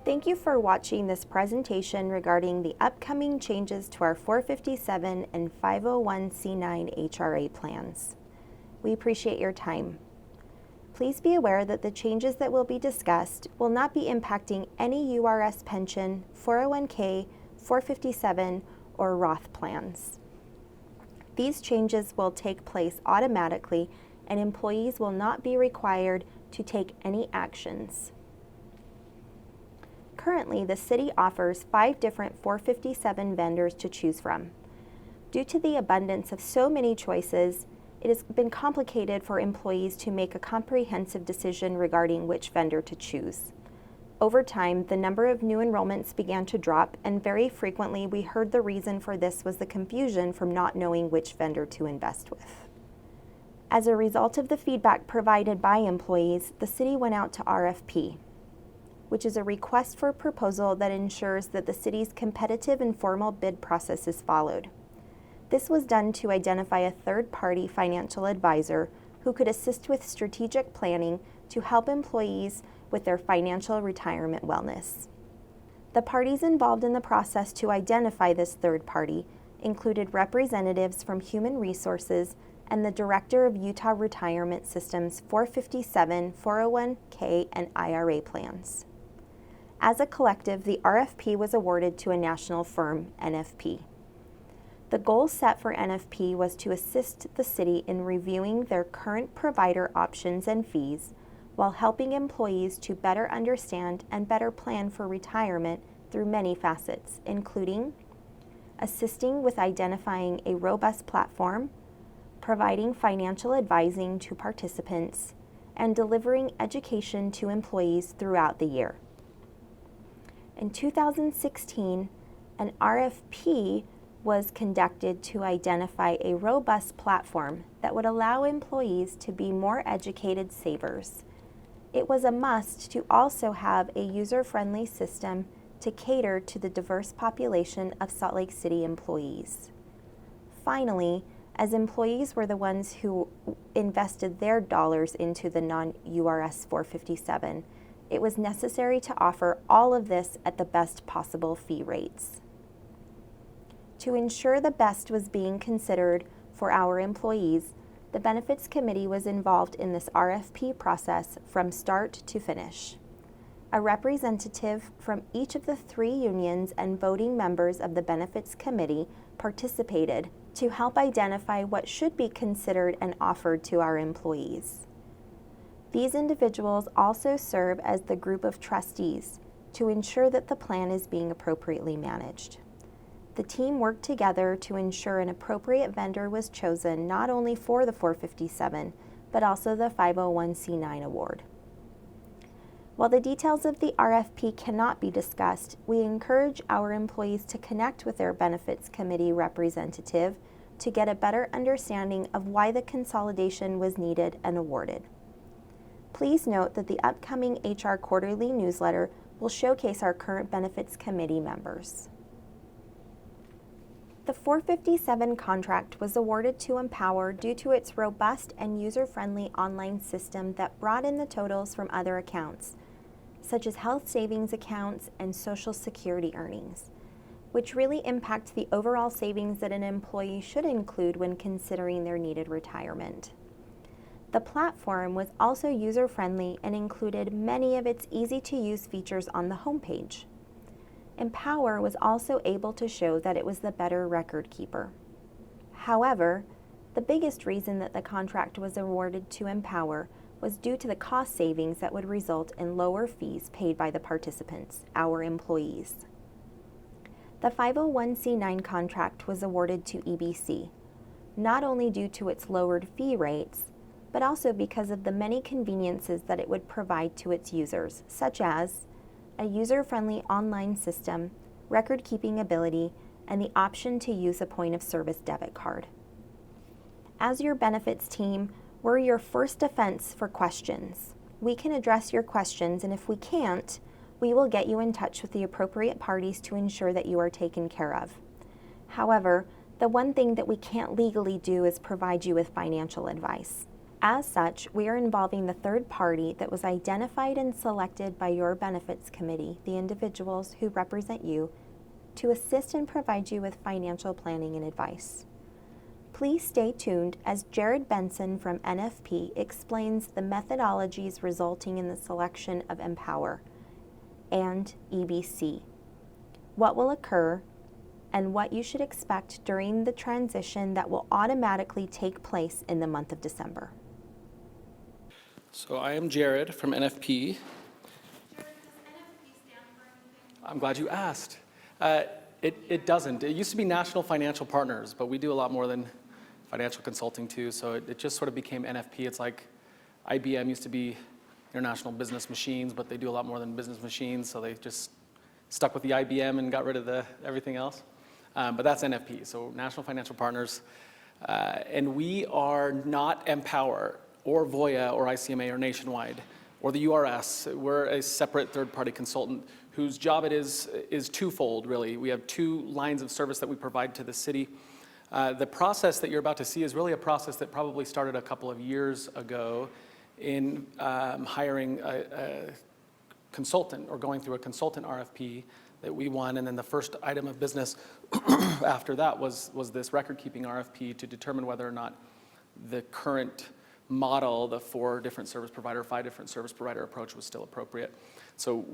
Thank you for watching this presentation regarding the upcoming changes to our 457 and 501c9 HRA plans. We appreciate your time. Please be aware that the changes that will be discussed will not be impacting any URS pension, 401k, 457, or Roth plans. These changes will take place automatically, and employees will not be required to take any actions. Currently, the city offers 5 different 457 vendors to choose from. Due to the abundance of so many choices, it has been complicated for employees to make a comprehensive decision regarding which vendor to choose. Over time, the number of new enrollments began to drop, and very frequently we heard the reason for this was the confusion from not knowing which vendor to invest with. As a result of the feedback provided by employees, the city went out to RFP, which is a request for proposal that ensures that the city's competitive and formal bid process is followed. This was done to identify a third-party financial advisor who could assist with strategic planning to help employees with their financial retirement wellness. The parties involved in the process to identify this third party included representatives from Human Resources and the Director of Utah Retirement System's 457, 401k, and IRA plans. As a collective, the RFP was awarded to a national firm, NFP. The goal set for NFP was to assist the city in reviewing their current provider options and fees while helping employees to better understand and better plan for retirement through many facets, including assisting with identifying a robust platform, providing financial advising to participants, and delivering education to employees throughout the year. In 2016, an RFP was conducted to identify a robust platform that would allow employees to be more educated savers. It was a must to also have a user-friendly system to cater to the diverse population of Salt Lake City employees. Finally, as employees were the ones who invested their dollars into the non-URS 457, it was necessary to offer all of this at the best possible fee rates. To ensure the best was being considered for our employees, the Benefits Committee was involved in this RFP process from start to finish. A representative from each of the 3 unions and voting members of the Benefits Committee participated to help identify what should be considered and offered to our employees. These individuals also serve as the group of trustees to ensure that the plan is being appropriately managed. The team worked together to ensure an appropriate vendor was chosen not only for the 457, but also the 501c9 award. While the details of the RFP cannot be discussed, we encourage our employees to connect with their Benefits Committee representative to get a better understanding of why the consolidation was needed and awarded. Please note that the upcoming HR Quarterly newsletter will showcase our current Benefits Committee members. The 457 contract was awarded to Empower due to its robust and user-friendly online system that brought in the totals from other accounts, such as health savings accounts and Social Security earnings, which really impact the overall savings that an employee should include when considering their needed retirement. The platform was also user-friendly and included many of its easy-to-use features on the homepage. Empower was also able to show that it was the better record keeper. However, the biggest reason that the contract was awarded to Empower was due to the cost savings that would result in lower fees paid by the participants, our employees. The 501c9 contract was awarded to EBC, not only due to its lowered fee rates, but also because of the many conveniences that it would provide to its users, such as a user-friendly online system, record-keeping ability, and the option to use a point-of-service debit card. As your benefits team, we're your first defense for questions. We can address your questions, and if we can't, we will get you in touch with the appropriate parties to ensure that you are taken care of. However, the one thing that we can't legally do is provide you with financial advice. As such, we are involving the third party that was identified and selected by your benefits committee, the individuals who represent you, to assist and provide you with financial planning and advice. Please stay tuned as Jared Benson from NFP explains the methodologies resulting in the selection of Empower and EBC, what will occur, and what you should expect during the transition that will automatically take place in the month of December. So I am Jared from NFP. Jared, does NFP stand for anything? I'm glad you asked. It doesn't. It used to be National Financial Partners, but we do a lot more than financial consulting too, so it just sort of became NFP. It's like IBM used to be International Business Machines, but they do a lot more than business machines, so they just stuck with the IBM and got rid of everything else. But that's NFP, so National Financial Partners. And we are not Empower or Voya or ICMA or Nationwide or the URS. We're a separate third-party consultant whose job it is twofold, really. We have two lines of service that we provide to the city. The process that you're about to see is really a process that probably started a couple of years ago in hiring a consultant or going through a consultant RFP that we won, and then the first item of business after that was this record-keeping RFP to determine whether or not the current model, the 5 different service provider approach was still appropriate. So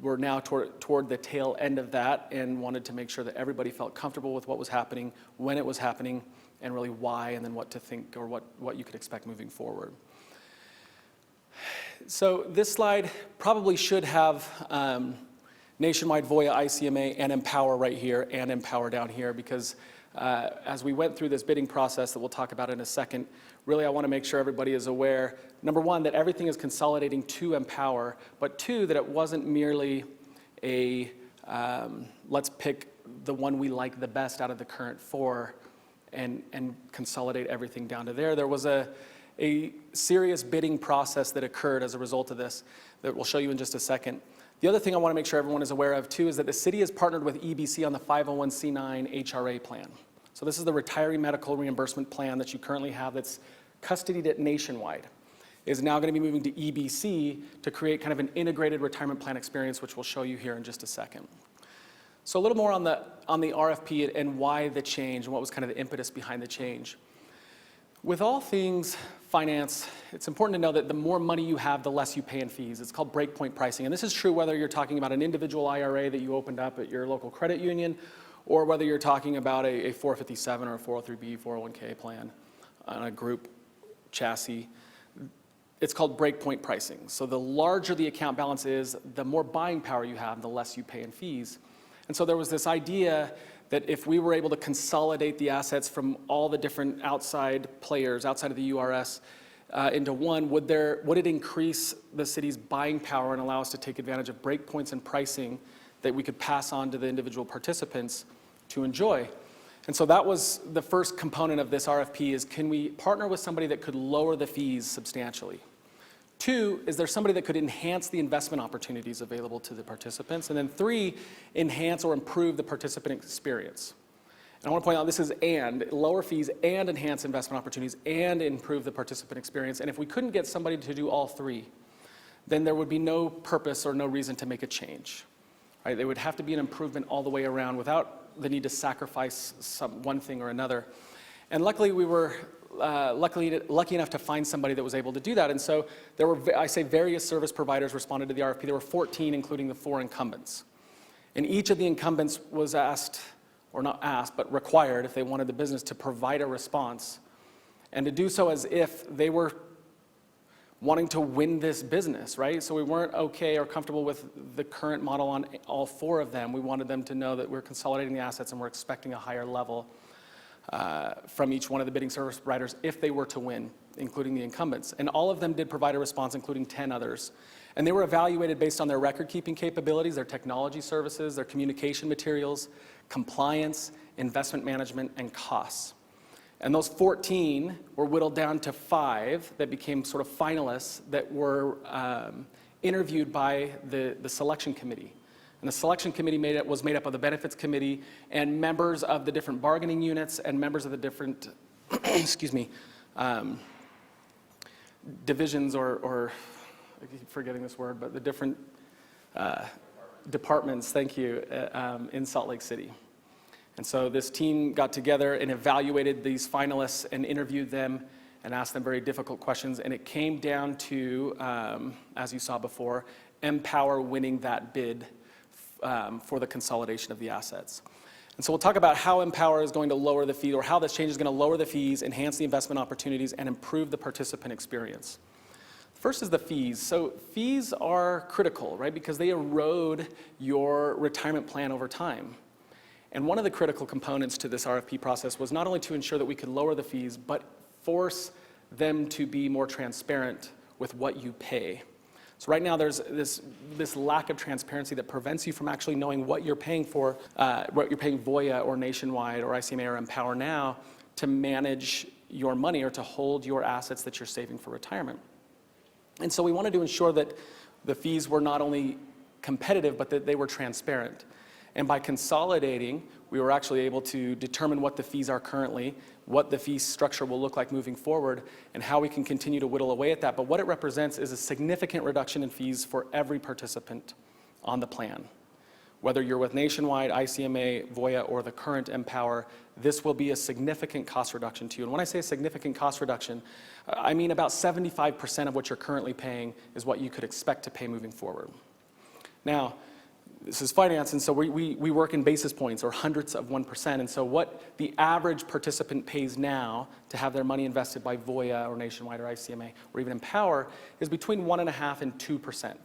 we're now toward the tail end of that and wanted to make sure that everybody felt comfortable with what was happening, when it was happening, and really why, and then what to think or what you could expect moving forward. So this slide probably should have Nationwide, Voya, ICMA, and Empower right here, and Empower down here, because as we went through this bidding process that we'll talk about in a second, really I want to make sure everybody is aware, number one, that everything is consolidating to Empower, but two, that it wasn't merely a let's pick the one we like the best out of the current 4 and consolidate everything down to there. There was a serious bidding process that occurred as a result of this that we'll show you in just a second. The other thing I want to make sure everyone is aware of too is that the city has partnered with EBC on the 501c9 HRA plan. So this is the retiree medical reimbursement plan that you currently have that's custodied at Nationwide. Is now going to be moving to EBC to create kind of an integrated retirement plan experience, which we'll show you here in just a second. So a little more on the RFP and why the change and what was kind of the impetus behind the change. With all things finance, it's important to know that the more money you have, the less you pay in fees. It's called breakpoint pricing. And this is true whether you're talking about an individual IRA that you opened up at your local credit union, or whether you're talking about a 457 or a 403B, 401k plan on a group chassis. It's called breakpoint pricing. So the larger the account balance is, the more buying power you have, the less you pay in fees. And so there was this idea that if we were able to consolidate the assets from all the different outside players, outside of the URS, into one, would it increase the city's buying power and allow us to take advantage of breakpoints and pricing that we could pass on to the individual participants to enjoy? And so that was the first component of this RFP is, can we partner with somebody that could lower the fees substantially? 2, is there somebody that could enhance the investment opportunities available to the participants? And then 3, enhance or improve the participant experience. And I want to point out this is lower fees and enhance investment opportunities and improve the participant experience. And if we couldn't get somebody to do all 3, then there would be no purpose or no reason to make a change. Right? There would have to be an improvement all the way around without the need to sacrifice one thing or another. And luckily we were lucky enough to find somebody that was able to do that. And so there were, various service providers responded to the RFP. There were 14, including the 4 incumbents. And each of the incumbents was asked, or not asked, but required, if they wanted the business, to provide a response and to do so as if they were wanting to win this business, right? So we weren't okay or comfortable with the current model on all 4 of them. We wanted them to know that we're consolidating the assets and we're expecting a higher level from each one of the bidding service providers if they were to win, including the incumbents. And all of them did provide a response, including 10 others. And they were evaluated based on their record-keeping capabilities, their technology services, their communication materials, compliance, investment management, and costs. And those 14 were whittled down to 5 that became sort of finalists that were interviewed by the selection committee. And the selection committee was made up of the benefits committee and members of the different bargaining units and members of the different, divisions or I keep forgetting this word, but the different departments, thank you, in Salt Lake City. And so this team got together and evaluated these finalists and interviewed them and asked them very difficult questions. And it came down to, as you saw before, Empower winning that bid for the consolidation of the assets. And so we'll talk about how Empower is going to lower the fee, or how this change is going to lower the fees, enhance the investment opportunities, and improve the participant experience. First is the fees. So fees are critical, right? Because they erode your retirement plan over time. And one of the critical components to this RFP process was not only to ensure that we could lower the fees, but force them to be more transparent with what you pay. So right now there's this lack of transparency that prevents you from actually knowing what you're paying for, what you're paying Voya or Nationwide or ICMA or Empower now to manage your money or to hold your assets that you're saving for retirement. And so we wanted to ensure that the fees were not only competitive, but that they were transparent. And by consolidating, we were actually able to determine what the fees are currently, what the fee structure will look like moving forward, and how we can continue to whittle away at that. But what it represents is a significant reduction in fees for every participant on the plan. Whether you're with Nationwide, ICMA, Voya, or the current Empower, this will be a significant cost reduction to you. And when I say a significant cost reduction, I mean about 75% of what you're currently paying is what you could expect to pay moving forward. Now, this is finance, and so we work in basis points or hundredths of 1%. And so what the average participant pays now to have their money invested by Voya or Nationwide or ICMA or even Empower is between 1.5% and 2%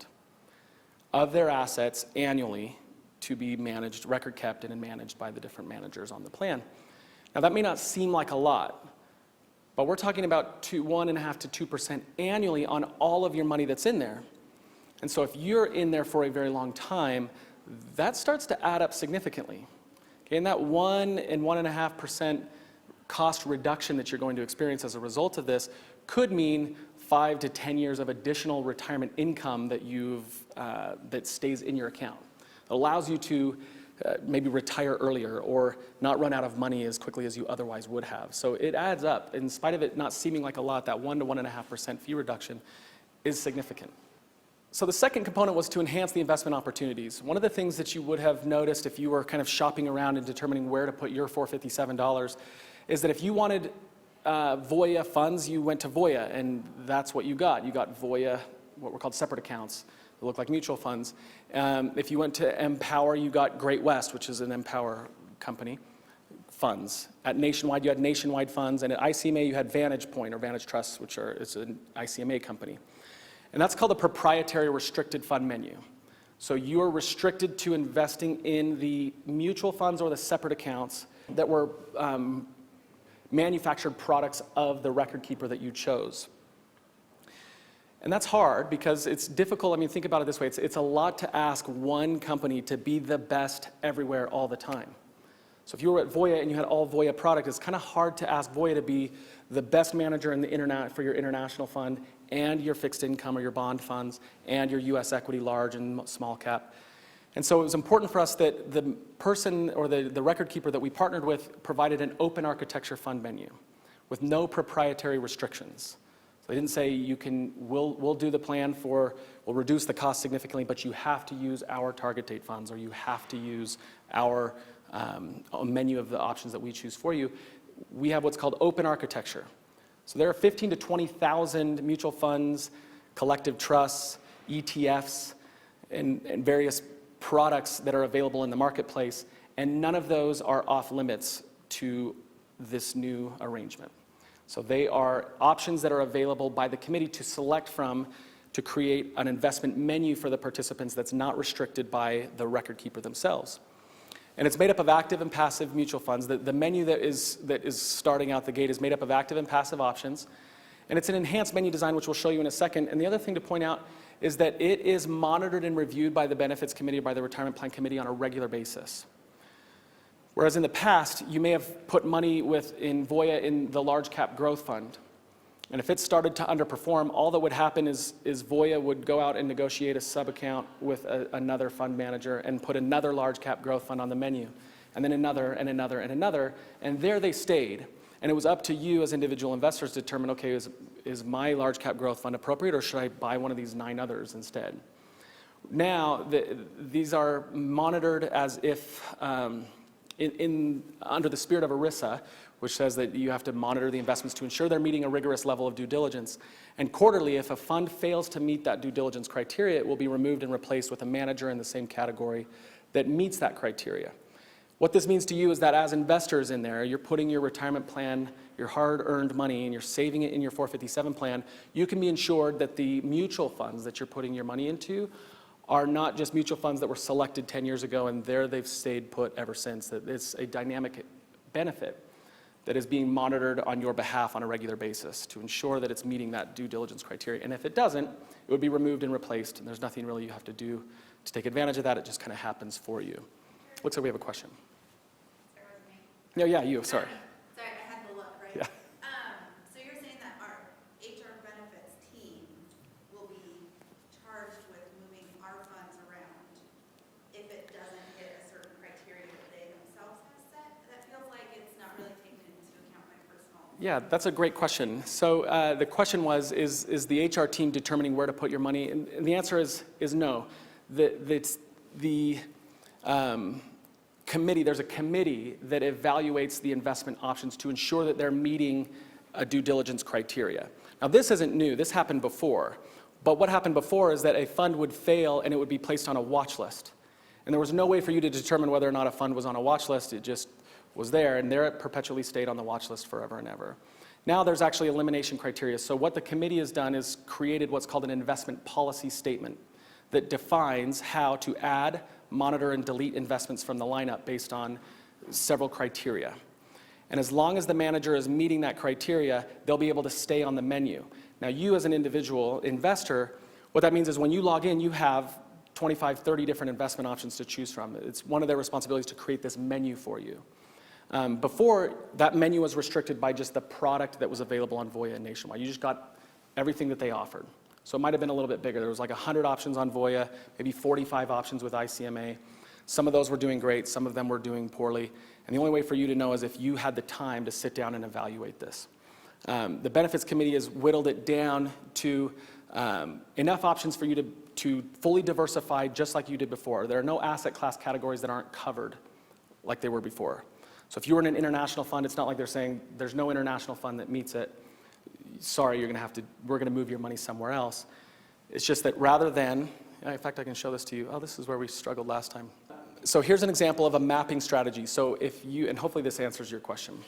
of their assets annually to be managed, record kept, and managed by the different managers on the plan. Now that may not seem like a lot, but we're talking about 1.5% to 2% annually on all of your money that's in there. And so if you're in there for a very long time, that starts to add up significantly. Okay, and that 1 and 1.5% cost reduction that you're going to experience as a result of this could mean 5 to 10 years of additional retirement income that that stays in your account. It allows you to maybe retire earlier or not run out of money as quickly as you otherwise would have. So it adds up. In spite of it not seeming like a lot, that 1 to 1.5% fee reduction is significant. So the second component was to enhance the investment opportunities. One of the things that you would have noticed if you were kind of shopping around and determining where to put your $457 is that if you wanted Voya funds, you went to Voya, and that's what you got. You got Voya, what were called separate accounts. They look like mutual funds. If you went to Empower, you got Great West, which is an Empower company, funds. At Nationwide, you had Nationwide funds, and at ICMA, you had Vantage Point or Vantage Trust, which is an ICMA company. And that's called a proprietary restricted fund menu. So you are restricted to investing in the mutual funds or the separate accounts that were manufactured products of the record keeper that you chose. And that's hard because it's difficult. I mean, think about it this way. It's a lot to ask one company to be the best everywhere all the time. So if you were at Voya and you had all Voya product, it's kind of hard to ask Voya to be the best manager in the for your international fund and your fixed income or your bond funds and your U.S. equity large and small cap. And so it was important for us that the person or the record keeper that we partnered with provided an open architecture fund menu with no proprietary restrictions. So they didn't say we'll do the plan we'll reduce the cost significantly, but you have to use our target date funds or you have to use our menu of the options that we choose for you. We have what's called open architecture. So there are 15 to 20,000 mutual funds, collective trusts, ETFs, and various products that are available in the marketplace, and none of those are off limits to this new arrangement. So they are options that are available by the committee to select from to create an investment menu for the participants that's not restricted by the record keeper themselves. And it's made up of active and passive mutual funds. The menu that is starting out the gate is made up of active and passive options. And it's an enhanced menu design, which we'll show you in a second. And the other thing to point out is that it is monitored and reviewed by the Benefits Committee or by the Retirement Plan Committee on a regular basis. Whereas in the past, you may have put money in Voya in the large cap growth fund. And if it started to underperform, all that would happen is Voya would go out and negotiate a sub-account with another fund manager and put another large cap growth fund on the menu, and then another and another and another, and there they stayed. And it was up to you as individual investors to determine, okay, is my large cap growth fund appropriate, or should I buy one of these 9 others instead? Now, these are monitored as if, under the spirit of ERISA, which says that you have to monitor the investments to ensure they're meeting a rigorous level of due diligence. And quarterly, if a fund fails to meet that due diligence criteria, it will be removed and replaced with a manager in the same category that meets that criteria. What this means to you is that as investors in there, you're putting your retirement plan, your hard-earned money, and you're saving it in your 457 plan, you can be ensured that the mutual funds that you're putting your money into are not just mutual funds that were selected 10 years ago and there they've stayed put ever since. That it's a dynamic benefit that is being monitored on your behalf on a regular basis to ensure that it's meeting that due diligence criteria. And if it doesn't, it would be removed and replaced, and there's nothing really you have to do to take advantage of that. It just kind of happens for you. Looks like we have a question. Sorry, was it me? No, yeah, you, sorry. Sorry, I had to look, right? Yeah. So you're saying that our HR benefits team will be charged with moving our funds around if it doesn't hit a certain criteria that they themselves have set? That feels like it's not really taken into account my personal. Yeah, that's a great question. So the question was, is the HR team determining where to put your money? And the answer is no. There's a committee that evaluates the investment options to ensure that they're meeting a due diligence criteria. Now, this isn't new. This happened before. But what happened before is that a fund would fail and it would be placed on a watch list. And there was no way for you to determine whether or not a fund was on a watch list. It just was there, and there it perpetually stayed on the watch list forever and ever. Now there's actually elimination criteria. So what the committee has done is created what's called an investment policy statement that defines how to add, monitor, and delete investments from the lineup based on several criteria. And as long as the manager is meeting that criteria, they'll be able to stay on the menu. Now, you as an individual investor, what that means is when you log in, you have 25, 30 different investment options to choose from. It's one of their responsibilities to create this menu for you. Before, that menu was restricted by just the product that was available on Voya and Nationwide. You just got everything that they offered. So it might have been a little bit bigger. There was like 100 options on Voya, maybe 45 options with ICMA. Some of those were doing great, some of them were doing poorly. And the only way for you to know is if you had the time to sit down and evaluate this. The Benefits Committee has whittled it down to enough options for you to fully diversify just like you did before. There are no asset class categories that aren't covered like they were before. So if you were in an international fund, it's not like they're saying there's no international fund that meets it. Sorry, we're going to move your money somewhere else. It's just that rather than, in fact, I can show this to you. Oh, this is where we struggled last time. So here's an example of a mapping strategy. So if you, and hopefully this answers your question.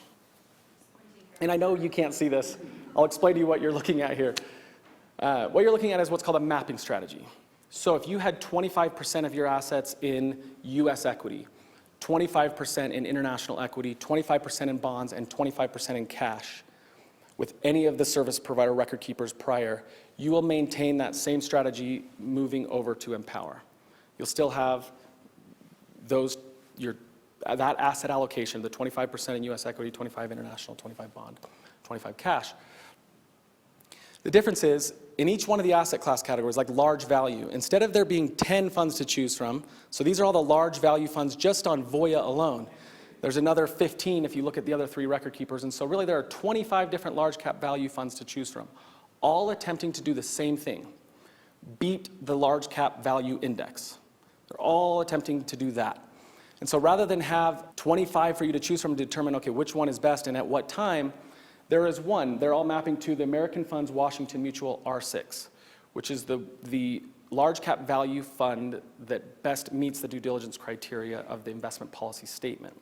And I know you can't see this. I'll explain to you what you're looking at here. What you're looking at is what's called a mapping strategy. So if you had 25% of your assets in US equity, 25% in international equity, 25% in bonds, and 25% in cash, with any of the service provider record keepers prior, you will maintain that same strategy moving over to Empower. You'll still have that asset allocation, the 25% in US equity, 25 international, 25 bond, 25 cash. The difference is, in each one of the asset class categories, like large value, instead of there being 10 funds to choose from, so these are all the large value funds just on Voya alone. There's another 15 if you look at the other 3 record keepers, and so really there are 25 different large cap value funds to choose from, all attempting to do the same thing, beat the large cap value index. They're all attempting to do that. And so rather than have 25 for you to choose from to determine, okay, which one is best and at what time, there is one. They're all mapping to the American Funds Washington Mutual R6, which is the large cap value fund that best meets the due diligence criteria of the investment policy statement.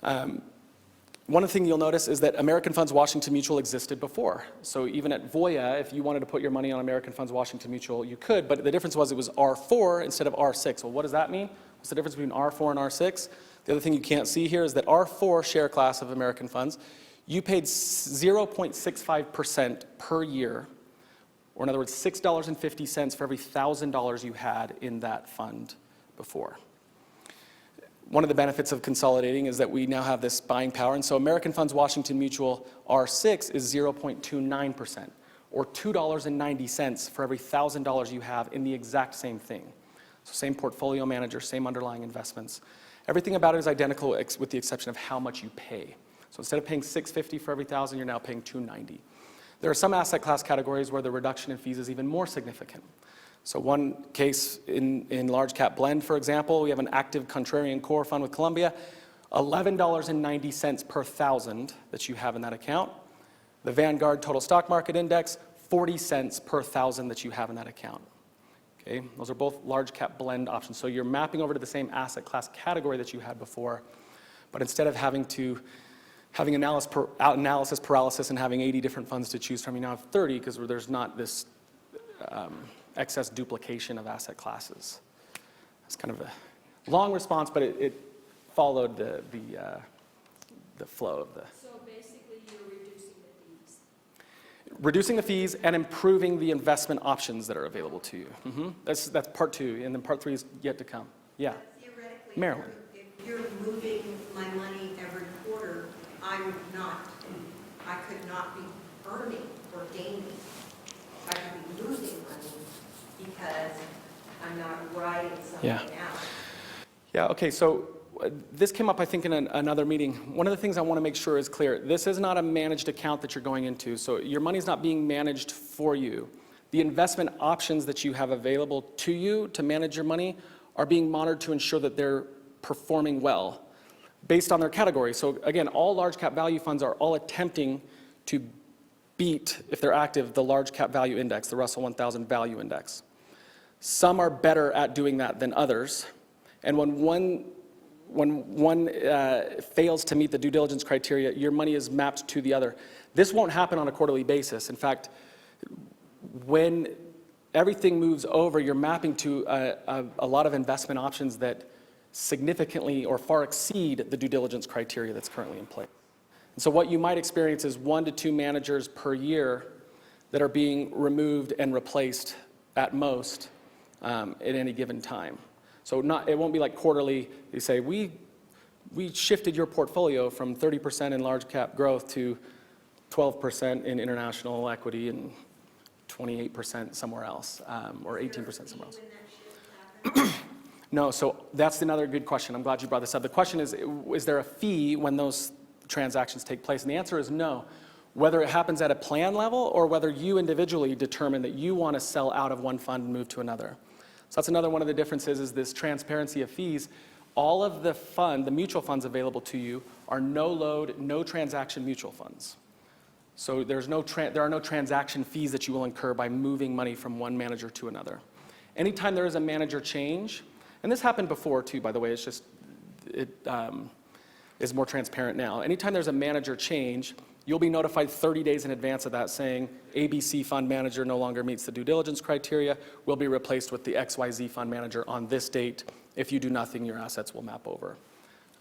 One of the things you'll notice is that American Funds Washington Mutual existed before. So even at Voya, if you wanted to put your money on American Funds Washington Mutual, you could, but the difference was it was R4 instead of R6. Well, what does that mean? What's the difference between R4 and R6? The other thing you can't see here is that R4 share class of American funds, you paid 0.65% per year, or in other words, $6.50 for every $1,000 you had in that fund before. One of the benefits of consolidating is that we now have this buying power, and so American Funds Washington Mutual R6 is 0.29%, or $2.90 for every $1,000 you have in the exact same thing. So same portfolio manager, same underlying investments. Everything about it is identical with the exception of how much you pay. So instead of paying $650 for every 1,000, you're now paying $290. There are some asset class categories where the reduction in fees is even more significant. So one case in large cap blend, for example, we have an active contrarian core fund with Columbia, $11.90 per 1,000 that you have in that account. The Vanguard Total Stock Market Index, 40 cents per 1,000 that you have in that account. Okay, those are both large cap blend options. So you're mapping over to the same asset class category that you had before, but instead of having analysis paralysis and having 80 different funds to choose from, you now have 30 because there's not this excess duplication of asset classes. It's kind of a long response, but it followed the flow of the. So basically, you're reducing the fees. Reducing the fees and improving the investment options that are available to you. That's part 2, and then part 3 is yet to come. Yeah. Theoretically, Marilyn. If you're moving my money every quarter, I could not be earning or gaining. I could be losing money because I'm not writing something Yeah. out. Yeah, okay, so this came up, I think, in another meeting. One of the things I want to make sure is clear. This is not a managed account that you're going into, so your money's not being managed for you. The investment options that you have available to you to manage your money are being monitored to ensure that they're performing well based on their category. So again, all large cap value funds are all attempting to beat, if they're active, the large cap value index, the Russell 1000 value index. Some are better at doing that than others, and when one fails to meet the due diligence criteria, your money is mapped to the other. This won't happen on a quarterly basis. In fact, when everything moves over, you're mapping to a lot of investment options that significantly or far exceed the due diligence criteria that's currently in place. And so what you might experience is 1 to 2 managers per year that are being removed and replaced at most at any given time. So it won't be like quarterly. You say, we shifted your portfolio from 30% in large cap growth to 12% in international equity and 28% somewhere else, or 18% somewhere else. when that shift happens? No, so that's another good question. I'm glad you brought this up. The question is there a fee when those transactions take place? And the answer is no. Whether it happens at a plan level or whether you individually determine that you want to sell out of one fund and move to another. So that's another one of the differences is this transparency of fees. All of the mutual funds available to you are no load, no transaction mutual funds. So there are no transaction fees that you will incur by moving money from one manager to another. Anytime there is a manager change, and this happened before too, by the way, it is more transparent now. Anytime there's a manager change, you'll be notified 30 days in advance of that saying, ABC fund manager no longer meets the due diligence criteria, will be replaced with the XYZ fund manager on this date. If you do nothing, your assets will map over.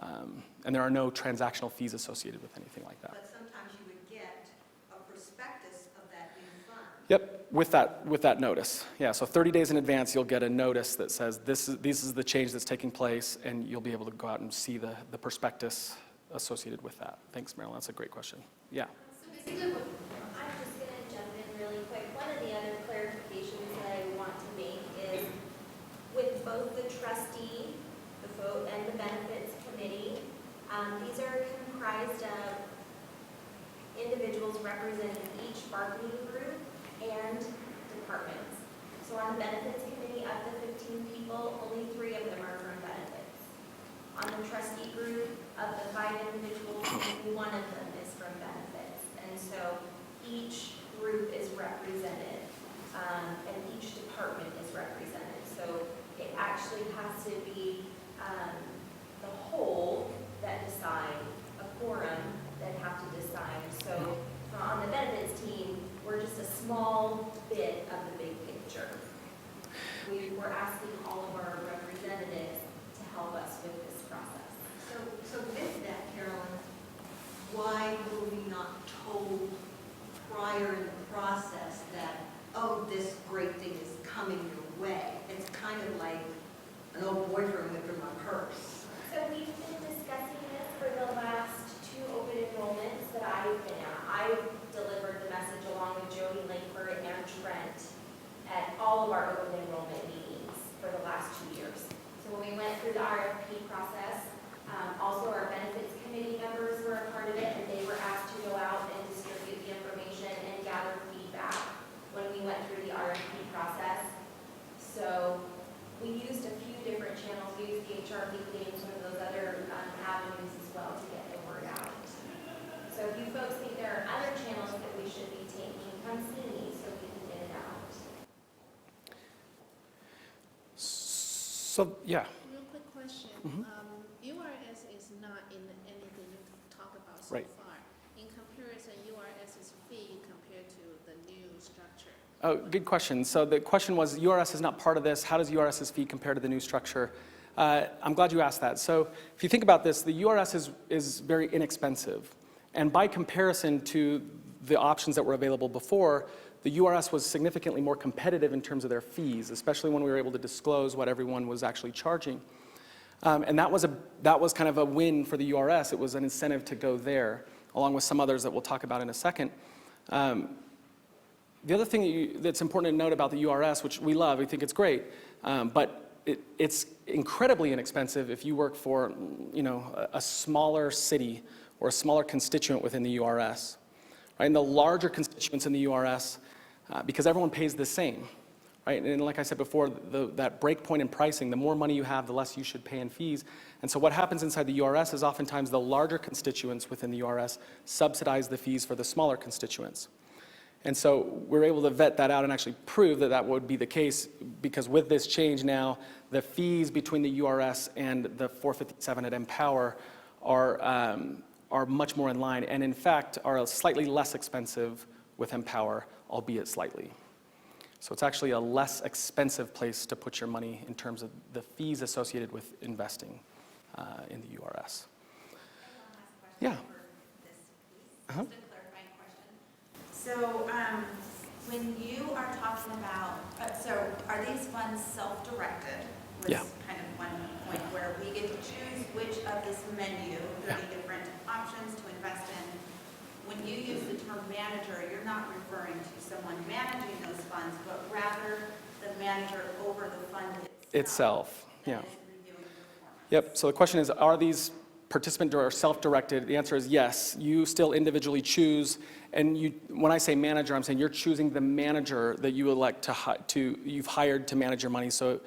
And there are no transactional fees associated with anything like that. But sometimes you would get a prospectus of that new fund. Yep, with that notice. Yeah, so 30 days in advance, you'll get a notice that says this is the change that's taking place, and you'll be able to go out and see the prospectus associated with that. Thanks, Marilyn. That's a great question. Yeah. So basically, I'm just going to jump in really quick. One of the other clarifications that I want to make is with both the trustee, the vote, and the benefits committee, these are comprised of individuals representing each bargaining group and departments. So on the benefits committee, of the 15 people, only 3 of them are from benefits. On the trustee group, of the 5 individuals, only 1 of them is from benefits. And so each group is represented, and each department is represented. So it actually has to be the whole that decide, a quorum that have to decide. So on the benefits team, we're just a small bit of the big picture. We're asking all of our representatives to help us with this process. So with that, Carolyn, why were we not told prior in the process that, oh, this great thing is coming your way? It's kind of like an old boyfriend whipping my purse. So we've been discussing this for the last 2 open enrollments that I've been at. I've delivered the message along with Jody Langford and Trent at all of our open enrollment meetings for the last 2 years. So when we went through the RFP process, also our benefits committee members were a part of it, and process. So we used a few different channels. We used the HRP and some of those other avenues as well to get the word out. So if you folks think there are other channels that we should be taking, come see me so we can get it out. So, yeah. Real quick question. Mhm. URS is not in anything you talk about so Right. far. In comparison, URS's fee compared to the new structure. Oh, good question. So the question was, URS is not part of this. How does URS's fee compare to the new structure? I'm glad you asked that. So if you think about this, the URS is very inexpensive. And by comparison to the options that were available before, the URS was significantly more competitive in terms of their fees, especially when we were able to disclose what everyone was actually charging. And that was kind of a win for the URS. It was an incentive to go there, along with some others that we'll talk about in a second. The other thing that's important to note about the URS, which we love, we think it's great, but it's incredibly inexpensive if you work for, a smaller city or a smaller constituent within the URS. Right? And the larger constituents in the URS, because everyone pays the same. Right? And like I said before, that break point in pricing, the more money you have, the less you should pay in fees. And so what happens inside the URS is oftentimes the larger constituents within the URS subsidize the fees for the smaller constituents. And so we're able to vet that out and actually prove that that would be the case, because with this change now, the fees between the URS and the 457 at Empower are much more in line, and in fact are slightly less expensive with Empower, albeit slightly. So it's actually a less expensive place to put your money in terms of the fees associated with investing in the URS. And one Yeah. last question for this piece, Uh-huh. just a clarifying question. So, when you are talking about, so are these funds self-directed? Was Yeah. kind of one point where we get to choose which of this menu, 30 different options to invest in. When you use the term manager, you're not referring to someone managing those funds, but rather the manager over the fund Itself, that yeah. is reviewing performance. Yep, so the question is, are these participant or self-directed? The answer is yes. You still individually choose, and when I say manager, I'm saying you're choosing the manager that you elect you've hired to manage your money. So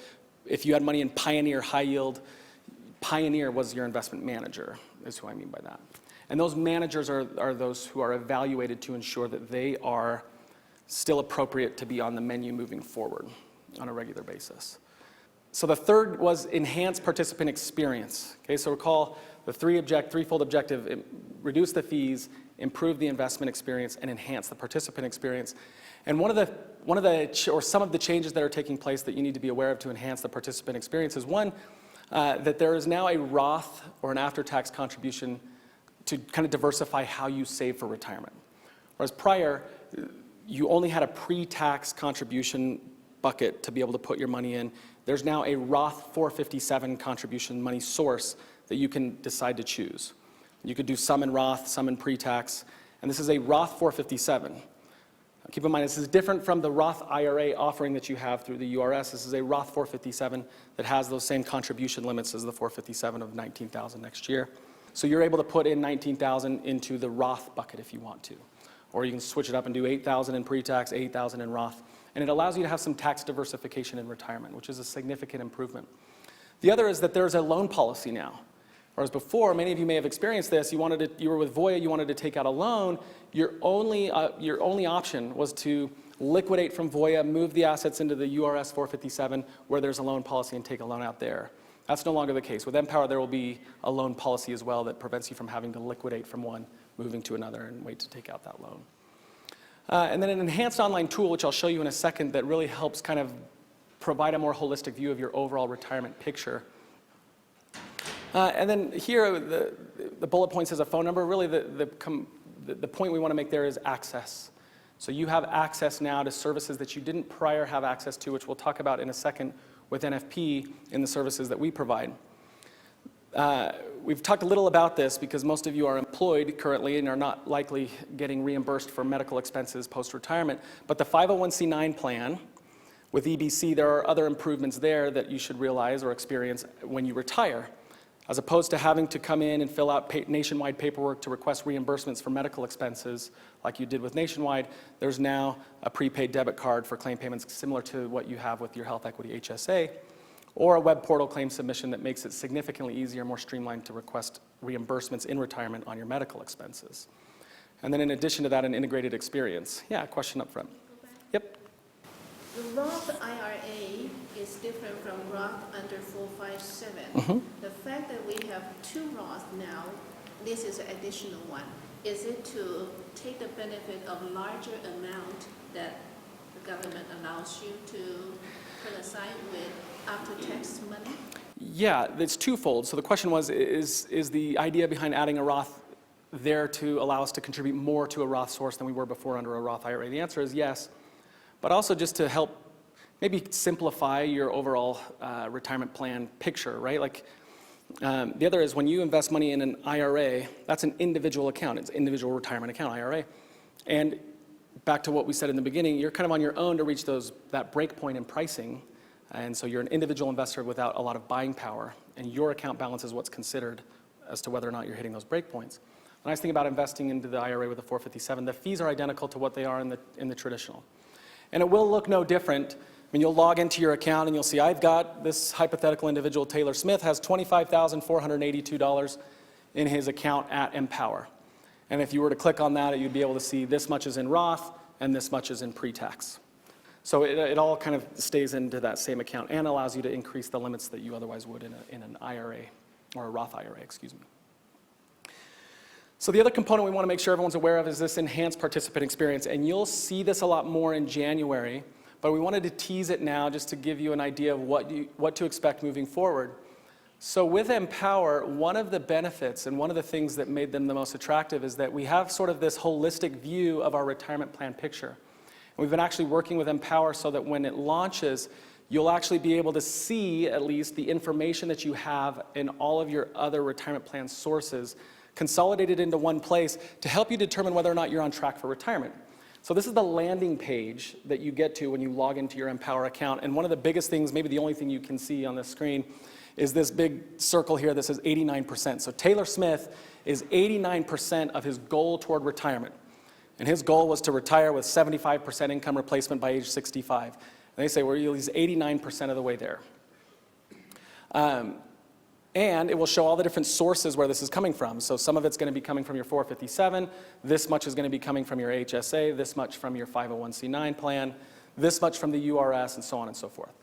if you had money in Pioneer High Yield, Pioneer was your investment manager, is who I mean by that. And those managers are those who are evaluated to ensure that they are still appropriate to be on the menu moving forward on a regular basis. So the third was enhance participant experience. Okay, so recall the threefold objective: reduce the fees, improve the investment experience, and enhance the participant experience. And some of the changes that are taking place that you need to be aware of to enhance the participant experience is one, that there is now a Roth or an after-tax contribution to kind of diversify how you save for retirement. Whereas prior, you only had a pre-tax contribution bucket to be able to put your money in. There's now a Roth 457 contribution money source that you can decide to choose. You could do some in Roth, some in pre-tax, and this is a Roth 457. Now, keep in mind, this is different from the Roth IRA offering that you have through the URS. This is a Roth 457 that has those same contribution limits as the 457 of $19,000 next year. So you're able to put in $19,000 into the Roth bucket if you want to. Or you can switch it up and do $8,000 in pre-tax, $8,000 in Roth. And it allows you to have some tax diversification in retirement, which is a significant improvement. The other is that there's a loan policy now. Whereas before, many of you may have experienced this, you were with Voya, you wanted to take out a loan, your only option was to liquidate from Voya, move the assets into the URS 457 where there's a loan policy and take a loan out there. That's no longer the case. With Empower, there will be a loan policy as well that prevents you from having to liquidate from one, moving to another, and wait to take out that loan. And then an enhanced online tool, which I'll show you in a second, that really helps kind of provide a more holistic view of your overall retirement picture. And then here, the bullet point says a phone number. Really, the point we want to make there is access. So you have access now to services that you didn't prior have access to, which we'll talk about in a second with NFP in the services that we provide. We've talked a little about this because most of you are employed currently and are not likely getting reimbursed for medical expenses post-retirement. But the 501c9 plan with EBC, there are other improvements there that you should realize or experience when you retire. As opposed to having to come in and fill out nationwide paperwork to request reimbursements for medical expenses like you did with Nationwide, there's now a prepaid debit card for claim payments similar to what you have with your Health Equity HSA, or a web portal claim submission that makes it significantly easier, more streamlined to request reimbursements in retirement on your medical expenses. And then in addition to that, an integrated experience. Yeah, question up front. Yep. The Roth IRA is different from Roth under 457. Mhm. The fact that we have two Roth now, this is an additional one. Is it to take the benefit of larger amount that the government allows you to put aside with after-tax money? Yeah, it's twofold. So the question was, is the idea behind adding a Roth there to allow us to contribute more to a Roth source than we were before under a Roth IRA? The answer is yes, but also just to help maybe simplify your overall retirement plan picture, right? Like the other is when you invest money in an IRA, that's an individual account. It's an individual retirement account, IRA. And back to what we said in the beginning, you're kind of on your own to reach that break point in pricing. And so you're an individual investor without a lot of buying power, and your account balance is what's considered as to whether or not you're hitting those break points. The nice thing about investing into the IRA with the 457, the fees are identical to what they are in the traditional. And it will look no different. I mean, you'll log into your account and you'll see I've got this hypothetical individual, Taylor Smith, has $25,482 in his account at Empower. And if you were to click on that, you'd be able to see this much is in Roth and this much is in pre-tax. So it all kind of stays into that same account and allows you to increase the limits that you otherwise would in an IRA, or a Roth IRA, excuse me. So the other component we want to make sure everyone's aware of is this enhanced participant experience. And you'll see this a lot more in January, but we wanted to tease it now just to give you an idea of what to expect moving forward. So with Empower, one of the benefits and one of the things that made them the most attractive is that we have sort of this holistic view of our retirement plan picture. And we've been actually working with Empower so that when it launches, you'll actually be able to see at least the information that you have in all of your other retirement plan sources consolidated into one place to help you determine whether or not you're on track for retirement. So this is the landing page that you get to when you log into your Empower account. And one of the biggest things, maybe the only thing you can see on the screen, is this big circle here that says 89%. So Taylor Smith is 89% of his goal toward retirement. And his goal was to retire with 75% income replacement by age 65. And they say, well, he's 89% of the way there. And it will show all the different sources where this is coming from. So some of it's going to be coming from your 457, this much is going to be coming from your HSA, this much from your 501c9 plan, this much from the URS, and so on and so forth.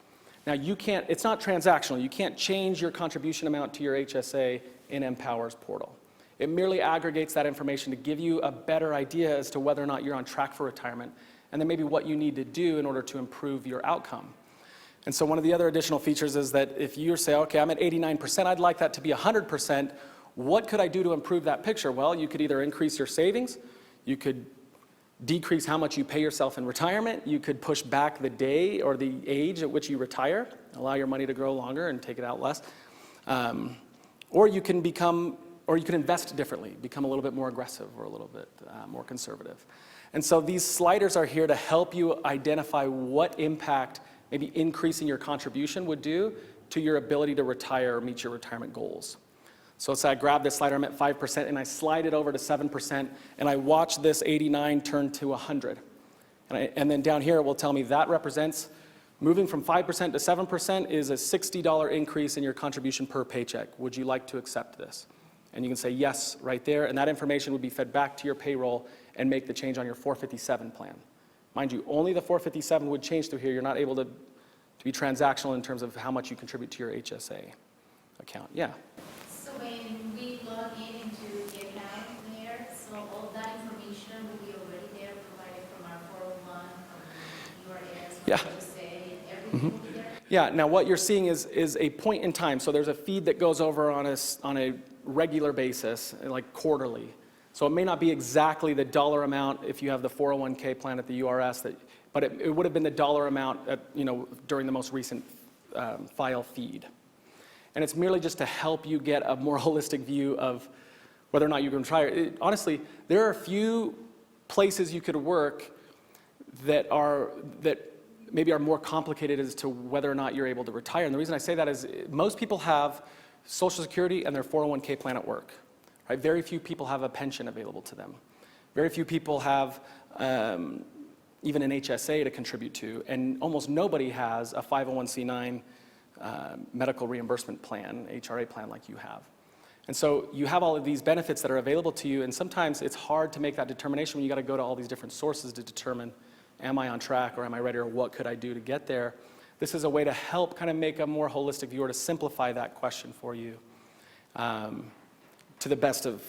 Now it's not transactional. You can't change your contribution amount to your HSA in Empower's portal. It merely aggregates that information to give you a better idea as to whether or not you're on track for retirement, and then maybe what you need to do in order to improve your outcome. And so one of the other additional features is that if you say, okay, I'm at 89%, I'd like that to be 100%, what could I do to improve that picture? Well, you could either increase your savings, you could decrease how much you pay yourself in retirement, you could push back the day or the age at which you retire, allow your money to grow longer and take it out less, or you can invest differently, become a little bit more aggressive or a little bit more conservative. And so these sliders are here to help you identify what impact maybe increasing your contribution would do to your ability to retire or meet your retirement goals. So let's say I grab this slider, I'm at 5%, and I slide it over to 7%, and I watch this 89 turn to 100. And then down here it will tell me that represents moving from 5% to 7% is a $60 increase in your contribution per paycheck. Would you like to accept this? And you can say yes right there, and that information would be fed back to your payroll and make the change on your 457 plan. Mind you, only the 457 would change through here. You're not able to be transactional in terms of how much you contribute to your HSA account. Yeah? So when we log in into the account there, so all that information will be already there provided from our 401, from URS, Yeah. HSA, everything will be there? Yeah, now what you're seeing is a point in time. So there's a feed that goes over on a regular basis, like quarterly. So it may not be exactly the dollar amount if you have the 401k plan at the URS, but it would have been the dollar amount during the most recent file feed. And it's merely just to help you get a more holistic view of whether or not you're going to try it. Honestly, there are a few places you could work that maybe are more complicated as to whether or not you're able to retire. And the reason I say that is most people have Social Security and their 401k plan at work. Right? Very few people have a pension available to them. Very few people have even an HSA to contribute to, and almost nobody has a 501c9 medical reimbursement plan, HRA plan like you have. And so you have all of these benefits that are available to you, and sometimes it's hard to make that determination when you got to go to all these different sources to determine, am I on track, or am I ready, or what could I do to get there? This is a way to help kind of make a more holistic view, or to simplify that question for you to the best of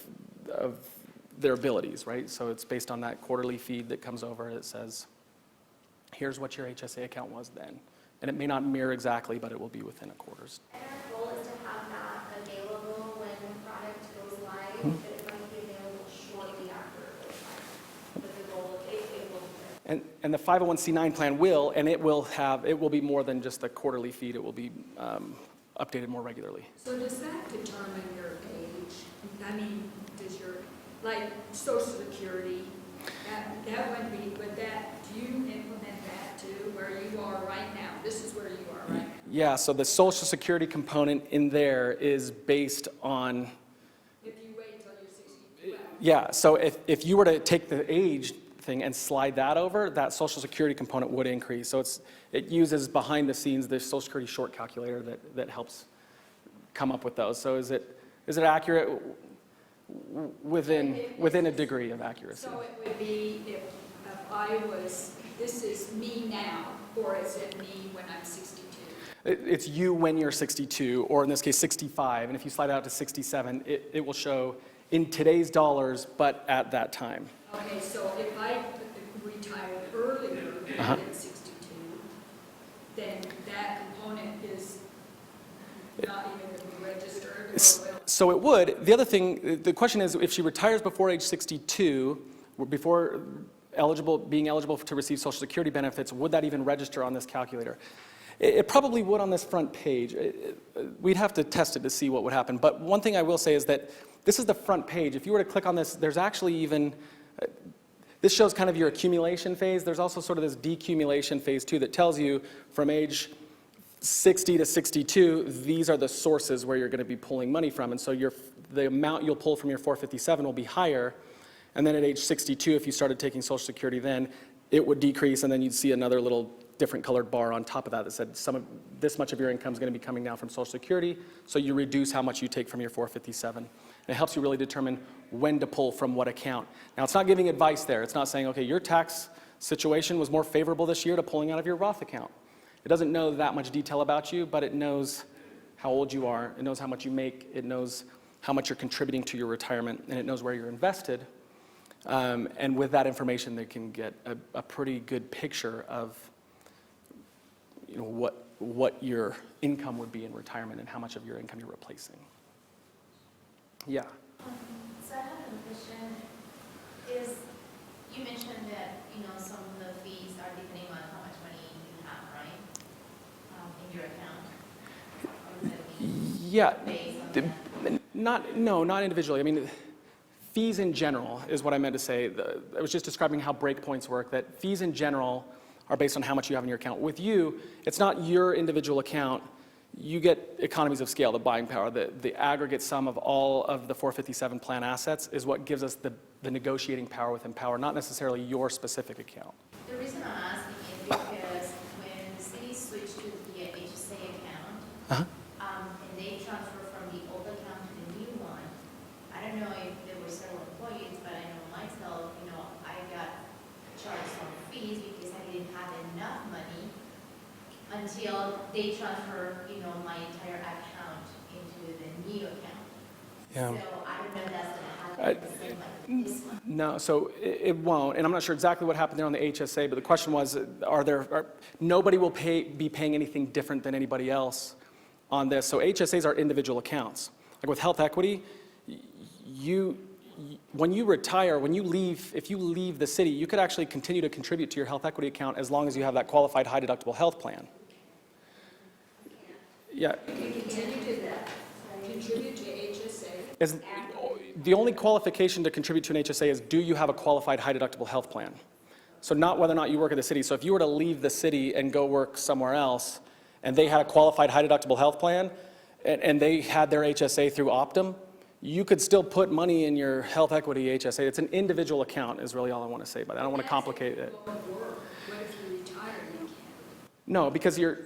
their abilities, right? So it's based on that quarterly feed that comes over that says, here's what your HSA account was then. And it may not mirror exactly, but it will be within a quarter's. And our goal is to have that available when the product goes live, but it might be available shortly after it goes live. But the goal, it will be there. And the 501c9 plan will, and it will be more than just the quarterly feed. It will be updated more regularly. So does that determine your age? I mean, does your, like, Social Security, that would be, do you implement that too, where you are right now? This is where you are right now. Yeah, so the Social Security component in there is based on, If you wait till you're 60, yeah, so if you were to take the age thing and slide that over, that Social Security component would increase. So it uses behind the scenes the Social Security short calculator that helps come up with those. So is it accurate? Within a degree of accuracy. So it would be if I was, this is me now, or is it me when I'm 62? It's you when you're 62, or in this case 65, and if you slide out to 67, it will show in today's dollars, but at that time. Okay, so if I retired earlier than 62, then that component is not even going to be registered, or will? So it would. The other thing, the question is, if she retires before age 62, before being eligible to receive Social Security benefits, would that even register on this calculator? It probably would on this front page. We'd have to test it to see what would happen. But one thing I will say is that this is the front page. If you were to click on this, there's actually even, this shows kind of your accumulation phase. There's also sort of this decumulation phase too that tells you from age 60 to 62, these are the sources where you're going to be pulling money from. And so the amount you'll pull from your 457 will be higher. And then at age 62, if you started taking Social Security then, it would decrease, and then you'd see another little different colored bar on top of that said this much of your income is going to be coming now from Social Security, so you reduce how much you take from your 457. And it helps you really determine when to pull from what account. Now, it's not giving advice there. It's not saying, okay, your tax situation was more favorable this year to pulling out of your Roth account. It doesn't know that much detail about you, but it knows how old you are. It knows how much you make. It knows how much you're contributing to your retirement, and it knows where you're invested. And with that information, they can get a pretty good picture of what your income would be in retirement and how much of your income you're replacing. Yeah. So I have a question. You mentioned that, some of the fees are depending on how much money you have, right? In your account? Or is it Yeah. based on that? Not individually. I mean, fees in general is what I meant to say. I was just describing how breakpoints work, that fees in general are based on how much you have in your account. With you, it's not your individual account. You get economies of scale, the buying power. The aggregate sum of all of the 457 plan assets is what gives us the negotiating power with Empower, not necessarily your specific account. The reason I'm asking is because when the city switched to the HSA account, and they transfer from the old account to the new one, I don't know if there were several employees, but I know myself, I got charged some fees because I didn't have enough money until they transfer, my entire account into the new account. Yeah. So I don't know if that's going to happen the same like this one. No, so it won't, and I'm not sure exactly what happened there on the HSA, but the question was, nobody will be paying anything different than anybody else on this. So HSAs are individual accounts. Like with Health Equity, when you retire, if you leave the city, you could actually continue to contribute to your Health Equity account as long as you have that qualified high deductible health plan. Yeah. You can continue to that, contribute to HSA. The only qualification to contribute to an HSA is, do you have a qualified high deductible health plan? So not whether or not you work at the city. So if you were to leave the city and go work somewhere else, and they had a qualified high deductible health plan, and they had their HSA through Optum, you could still put money in your health equity HSA. It's an individual account is really all I want to say, but I don't want to complicate it. What if you retire, you can't? No, because you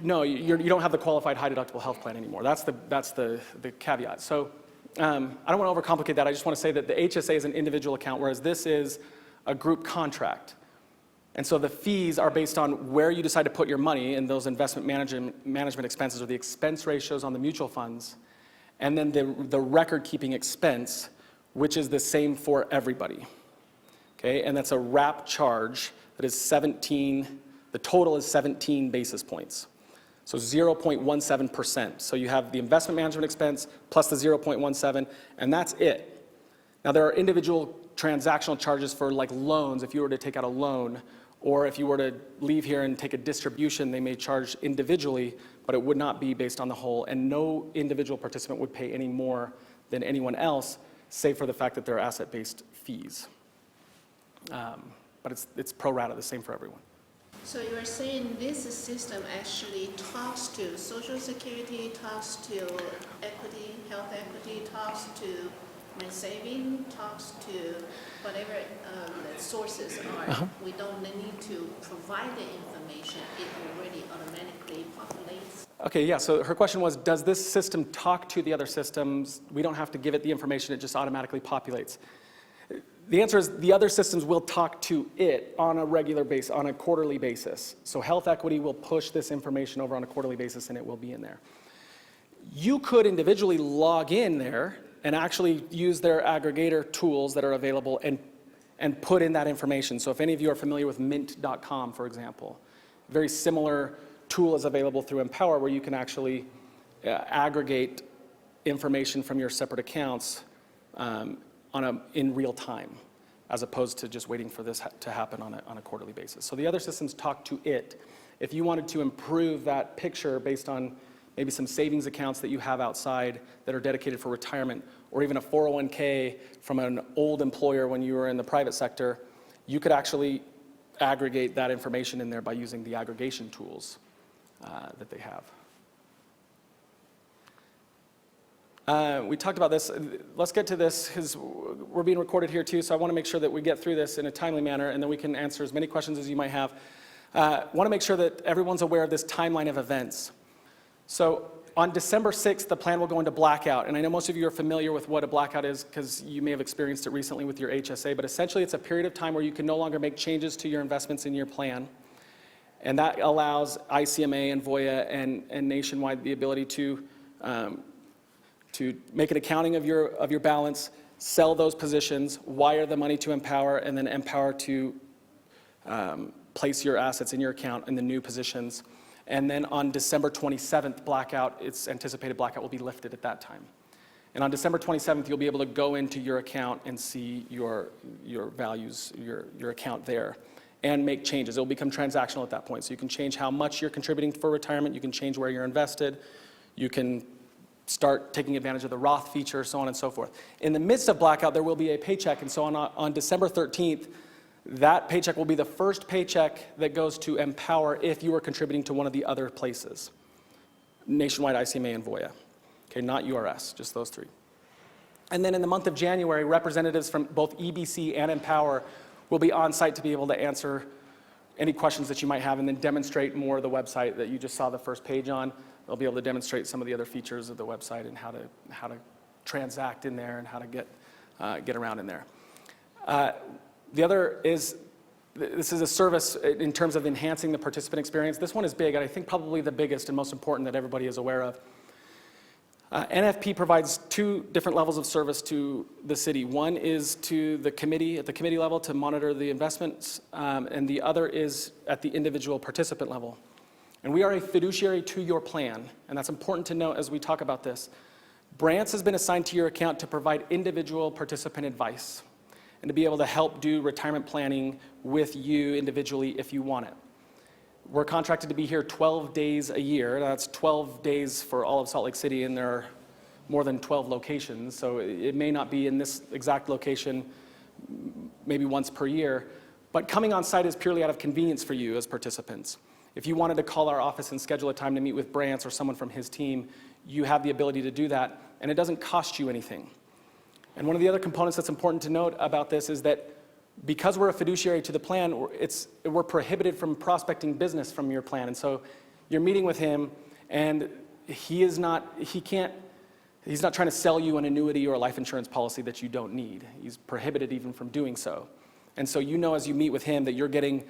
don't have the qualified high deductible health plan anymore. That's the caveat. So I don't want to overcomplicate that. I just want to say that the HSA is an individual account, whereas this is a group contract. And so the fees are based on where you decide to put your money in those investment management expenses or the expense ratios on the mutual funds, and then the record-keeping expense, which is the same for everybody. Okay, and that's a wrap charge that is 17, the total is 17 basis points. So 0.17%. So you have the investment management expense plus the 0.17, and that's it. Now there are individual transactional charges for like loans. If you were to take out a loan, or if you were to leave here and take a distribution, they may charge individually, but it would not be based on the whole, and no individual participant would pay any more than anyone else, save for the fact that they're asset-based fees. But it's pro rata, the same for everyone. So you are saying this system actually talks to Social Security, talks to equity, health equity, talks to my saving, talks to whatever the sources are. We don't need to provide the information, it already automatically populates. Okay, yeah, so her question was, does this system talk to the other systems? We don't have to give it the information, it just automatically populates. The answer is the other systems will talk to it on a regular basis, on a quarterly basis. So health equity will push this information over on a quarterly basis and it will be in there. You could individually log in there and actually use their aggregator tools that are available and put in that information. So if any of you are familiar with mint.com, for example, very similar tool is available through Empower where you can actually aggregate information from your separate accounts in real time, as opposed to just waiting for this to happen on a quarterly basis. So the other systems talk to it. If you wanted to improve that picture based on maybe some savings accounts that you have outside that are dedicated for retirement, or even a 401k from an old employer when you were in the private sector, you could actually aggregate that information in there by using the aggregation tools that they have. We talked about this. Let's get to this because we're being recorded here too, so I want to make sure that we get through this in a timely manner and then we can answer as many questions as you might have. Want to make sure that everyone's aware of this timeline of events. So on December 6th, the plan will go into blackout, and I know most of you are familiar with what a blackout is because you may have experienced it recently with your HSA, but essentially it's a period of time where you can no longer make changes to your investments in your plan, and that allows ICMA and Voya and Nationwide the ability to make an accounting of your balance, sell those positions, wire the money to Empower, and then Empower to place your assets in your account in the new positions. And then on December 27th, blackout, it's anticipated blackout will be lifted at that time. And on December 27th, you'll be able to go into your account and see your values, your account there, and make changes. It will become transactional at that point. So you can change how much you're contributing for retirement, you can change where you're invested, you can start taking advantage of the Roth feature, so on and so forth. In the midst of blackout, there will be a paycheck, and so on December 13th, that paycheck will be the first paycheck that goes to Empower if you are contributing to one of the other places, Nationwide, ICMA, and Voya. Okay, not URS, just those three. And then in the month of January, representatives from both EBC and Empower will be on site to be able to answer any questions that you might have and then demonstrate more of the website that you just saw the first page on. They'll be able to demonstrate some of the other features of the website and how to transact in there and how to get around in there. The other is, this is a service in terms of enhancing the participant experience. This one is big, and I think probably the biggest and most important that everybody is aware of. NFP provides two different levels of service to the city. One is to the committee, at the committee level to monitor the investments, and the other is at the individual participant level. And we are a fiduciary to your plan, and that's important to note as we talk about this. Brantz has been assigned to your account to provide individual participant advice and to be able to help do retirement planning with you individually if you want it. We're contracted to be here 12 days a year. That's 12 days for all of Salt Lake City, and there are more than 12 locations, so it may not be in this exact location maybe once per year, but coming on site is purely out of convenience for you as participants. If you wanted to call our office and schedule a time to meet with Brantz or someone from his team, you have the ability to do that, and it doesn't cost you anything. And one of the other components that's important to note about this is that because we're a fiduciary to the plan, we're prohibited from prospecting business from your plan. And so you're meeting with him, and he's not trying to sell you an annuity or a life insurance policy that you don't need. He's prohibited even from doing so. And so you know as you meet with him that you're getting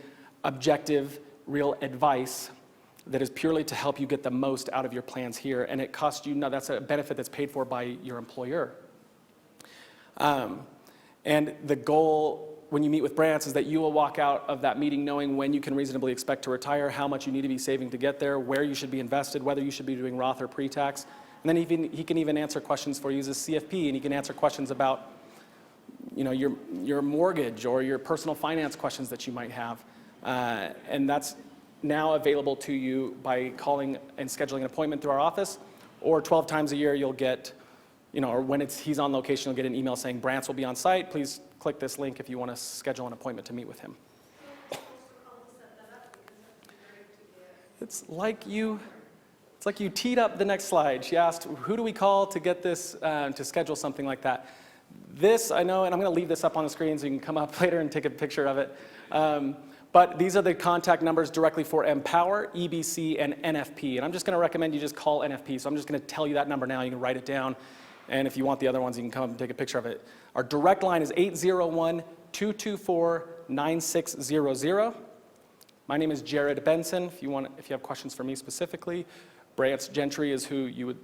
objective, real advice that is purely to help you get the most out of your plans here, and it costs you, no, that's a benefit that's paid for by your employer. And the goal when you meet with Brantz is that you will walk out of that meeting knowing when you can reasonably expect to retire, how much you need to be saving to get there, where you should be invested, whether you should be doing Roth or pre-tax. And then he can even answer questions for you as a CFP, and he can answer questions about your mortgage or your personal finance questions that you might have. And that's now available to you by calling and scheduling an appointment through our office, or 12 times a year you'll get, or when he's on location, you'll get an email saying Brantz will be on site. Please click this link if you want to schedule an appointment to meet with him. It's like you teed up the next slide. She asked, who do we call to get this, to schedule something like that? This, I know, and I'm going to leave this up on the screen so you can come up later and take a picture of it. But these are the contact numbers directly for Empower, EBC, and NFP. And I'm just going to recommend you just call NFP. So I'm just going to tell you that number now. You can write it down. And if you want the other ones, you can come up and take a picture of it. Our direct line is 801-224-9600. My name is Jared Benson. If you have questions for me specifically, Brantz Gentry is who you would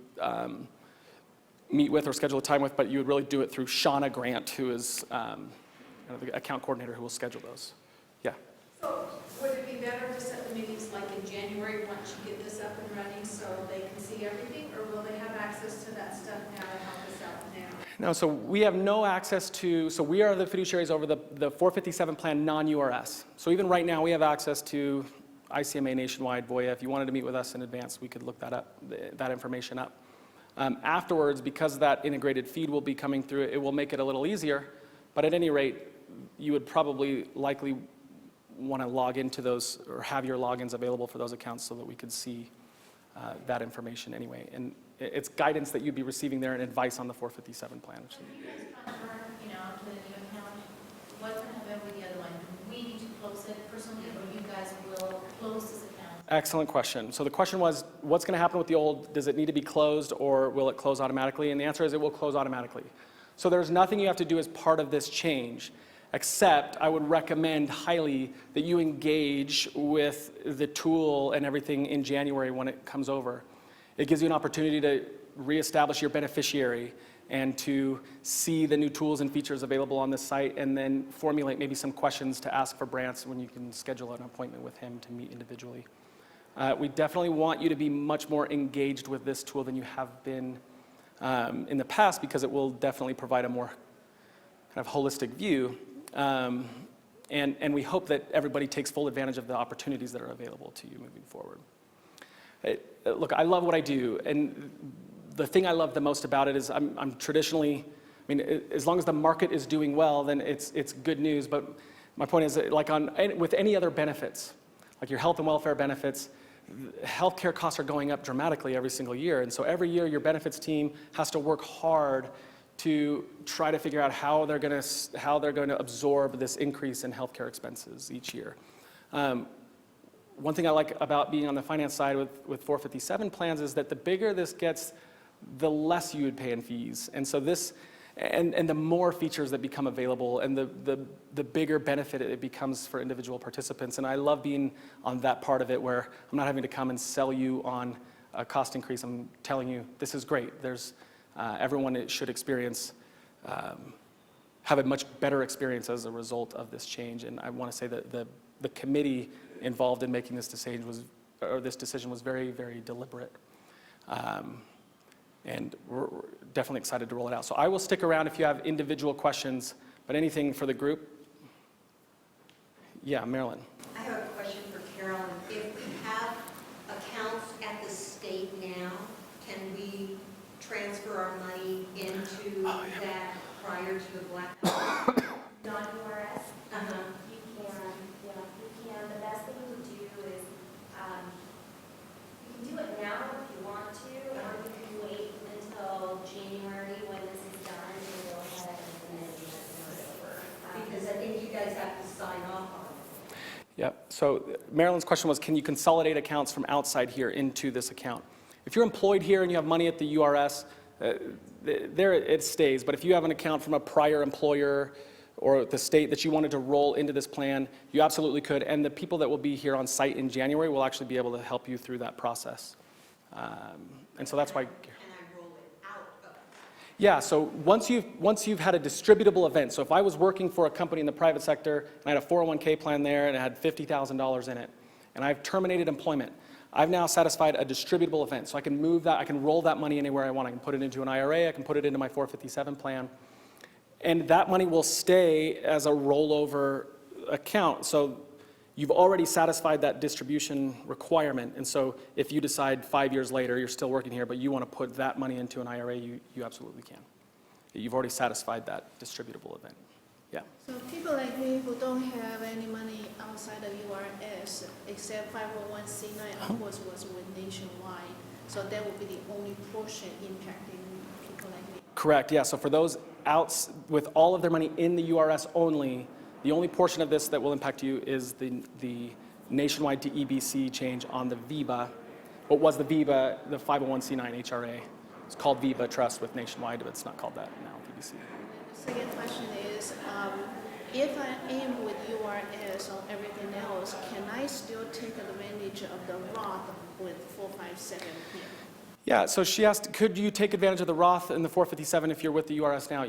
meet with or schedule a time with, but you would really do it through Shauna Grant, who is the account coordinator who will schedule those. Yeah. So would it be better to set the meetings like in January once you get this up and running so they can see everything, or will they have access to that stuff now to help us out now? No, so we have no access to, so we are the fiduciaries over the 457 plan non-URS. So even right now we have access to ICMA Nationwide, Voya. If you wanted to meet with us in advance, we could look that information up. Afterwards, because that integrated feed will be coming through, it will make it a little easier, but at any rate, you would probably likely want to log into those or have your logins available for those accounts so that we could see that information anyway. And it's guidance that you'd be receiving there and advice on the 457 plan. So if you guys transfer, to the new account, what's going to happen with the other one? Do we need to close it personally, or you guys will close this account? Excellent question. So the question was, what's going to happen with the old? Does it need to be closed, or will it close automatically? And the answer is it will close automatically. So there's nothing you have to do as part of this change, except I would recommend highly that you engage with the tool and everything in January when it comes over. It gives you an opportunity to reestablish your beneficiary and to see the new tools and features available on the site, and then formulate maybe some questions to ask for Brantz when you can schedule an appointment with him to meet individually. We definitely want you to be much more engaged with this tool than you have been in the past, because it will definitely provide a more kind of holistic view. And we hope that everybody takes full advantage of the opportunities that are available to you moving forward. Look, I love what I do, and the thing I love the most about it is I'm traditionally, as long as the market is doing well, then it's good news. But my point is, like with any other benefits, like your health and welfare benefits, healthcare costs are going up dramatically every single year, and so every year your benefits team has to work hard to try to figure out how they're going to absorb this increase in healthcare expenses each year. One thing I like about being on the finance side with 457 plans is that the bigger this gets, the less you would pay in fees. And so and the more features that become available, and the bigger benefit it becomes for individual participants. And I love being on that part of it where I'm not having to come and sell you on a cost increase. I'm telling you, this is great. Everyone should have a much better experience as a result of this change. And I want to say that the committee involved in making this decision was very, very deliberate. And we're definitely excited to roll it out. So I will stick around if you have individual questions, but anything for the group? Yeah, Marilyn. I have a question for Carolyn. If we have accounts at the state now, can we transfer our money into that prior to the blackout? Non-URS, Uh-huh. you can. The best thing to do is, you can do it now if you want to, or you can Yep. So Marilyn's question was, can you consolidate accounts from outside here into this account? If you're employed here and you have money at the URS, there it stays. But if you have an account from a prior employer or the state that you wanted to roll into this plan, you absolutely could. And the people that will be here on site in January will actually be able to help you through that process. And so that's why. Can I roll it out of? Yeah, so once you've had a distributable event, so if I was working for a company in the private sector and I had a 401k plan there and it had $50,000 in it, and I've terminated employment, I've now satisfied a distributable event. So I can move that, I can roll that money anywhere I want. I can put it into an IRA, I can put it into my 457 plan, and that money will stay as a rollover account. So you've already satisfied that distribution requirement, and so if you decide 5 years later, you're still working here, but you want to put that money into an IRA, you absolutely can. You've already satisfied that distributable event. Yeah. So people like me who don't have any money outside of URS, except 501c9, of course, was with Nationwide, so that would be the only portion impacting people like me. Correct, yeah, so for those outs with all of their money in the URS only, the only portion of this that will impact you is the Nationwide to EBC change on the VEBA. What was the VEBA, the 501c9 HRA? It's called VEBA Trust with Nationwide, but it's not called that now, EBC. The second question is, if I am with URS or everything else, can I still take advantage of the Roth with 457 here? Yeah, so she asked, could you take advantage of the Roth and the 457 if you're with the URS now?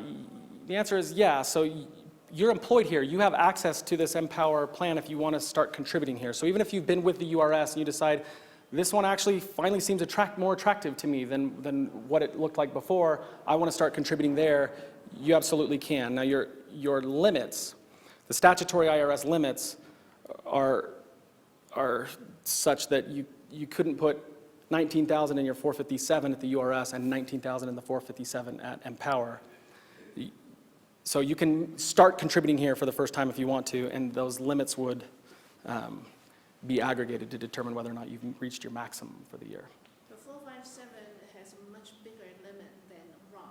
The answer is yeah. So you're employed here. You have access to this Empower plan if you want to start contributing here. So even if you've been with the URS and you decide, this one actually finally seems more attractive to me than what it looked like before, I want to start contributing there, you absolutely can. Now your limits, the statutory IRS limits are such that you couldn't put 19,000 in your 457 at the URS and 19,000 in the 457 at Empower. So you can start contributing here for the first time if you want to, and those limits would be aggregated to determine whether or not you've reached your maximum for the year. The 457 has a much bigger limit than Roth.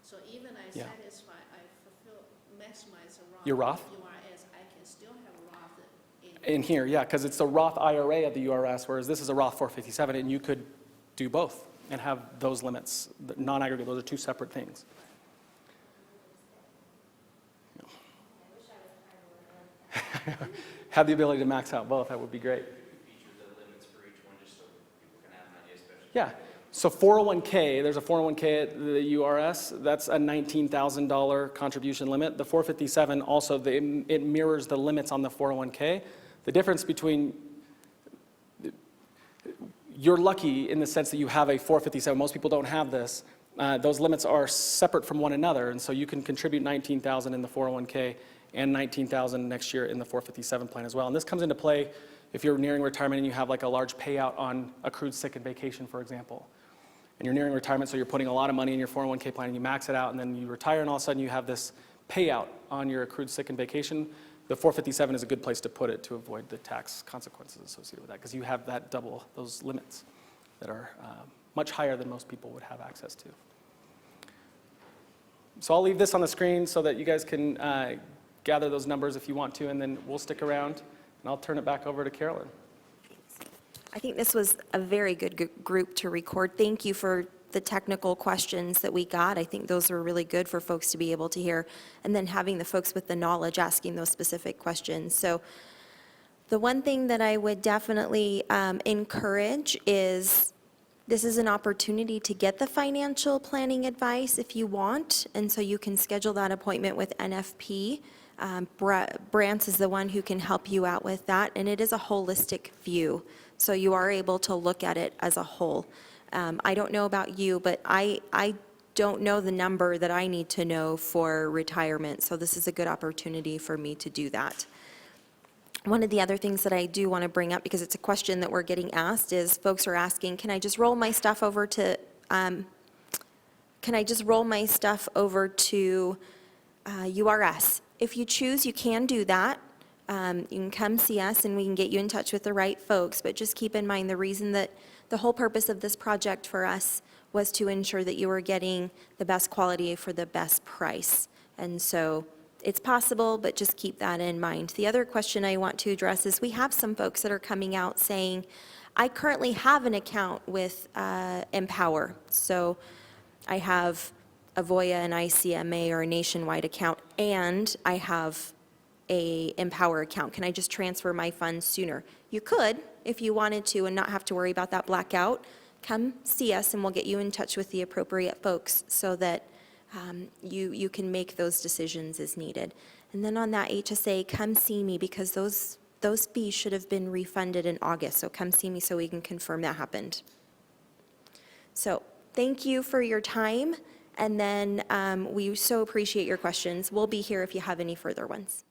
So even I Yeah. satisfy, I fulfill, maximize the Roth. Your Roth? URS, I can still have Roth In here, yeah, because it's a Roth IRA at the URS, whereas this is a Roth 457, and you could do both and have those limits, non-aggregate, those are two separate things. Have the ability to max out both, that would be great. Feature the limits for each one, just so people can have an idea, especially. Yeah, so 401k, there's a 401k at the URS, that's a $19,000 contribution limit. The 457 also, it mirrors the limits on the 401k. The difference between, you're lucky in the sense that you have a 457, most people don't have this. Those limits are separate from one another, and so you can contribute 19,000 in the 401k and 19,000 next year in the 457 plan as well. And this comes into play if you're nearing retirement and you have like a large payout on accrued sick and vacation, for example. And you're nearing retirement, so you're putting a lot of money in your 401k plan and you max it out, and then you retire, and all of a sudden you have this payout on your accrued sick and vacation. The 457 is a good place to put it to avoid the tax consequences associated with that, because you have that double those limits that are much higher than most people would have access to. So I'll leave this on the screen so that you guys can gather those numbers if you want to, and then we'll stick around, and I'll turn it back over to Carolyn. I think this was a very good group to record. Thank you for the technical questions that we got. I think those were really good for folks to be able to hear, and then having the folks with the knowledge asking those specific questions. So the one thing that I would definitely encourage is this is an opportunity to get the financial planning advice if you want, and so you can schedule that appointment with NFP. Brantz is the one who can help you out with that, and it is a holistic view, so you are able to look at it as a whole. I don't know about you, but I don't know the number that I need to know for retirement, so this is a good opportunity for me to do that. One of the other things that I do want to bring up, because it's a question that we're getting asked, is folks are asking, can I just roll my stuff over to URS? If you choose, you can do that. You can come see us and we can get you in touch with the right folks, but just keep in mind the reason that the whole purpose of this project for us was to ensure that you were getting the best quality for the best price. And so it's possible, but just keep that in mind. The other question I want to address is we have some folks that are coming out saying, I currently have an account with Empower. So I have a Voya, an ICMA, or a Nationwide account, and I have a Empower account. Can I just transfer my funds sooner? You could, if you wanted to, and not have to worry about that blackout. Come see us, and we'll get you in touch with the appropriate folks so that you can make those decisions as needed. And then on that HSA, come see me, because those fees should have been refunded in August. So come see me so we can confirm that happened. So thank you for your time. And then we so appreciate your questions. We'll be here if you have any further ones.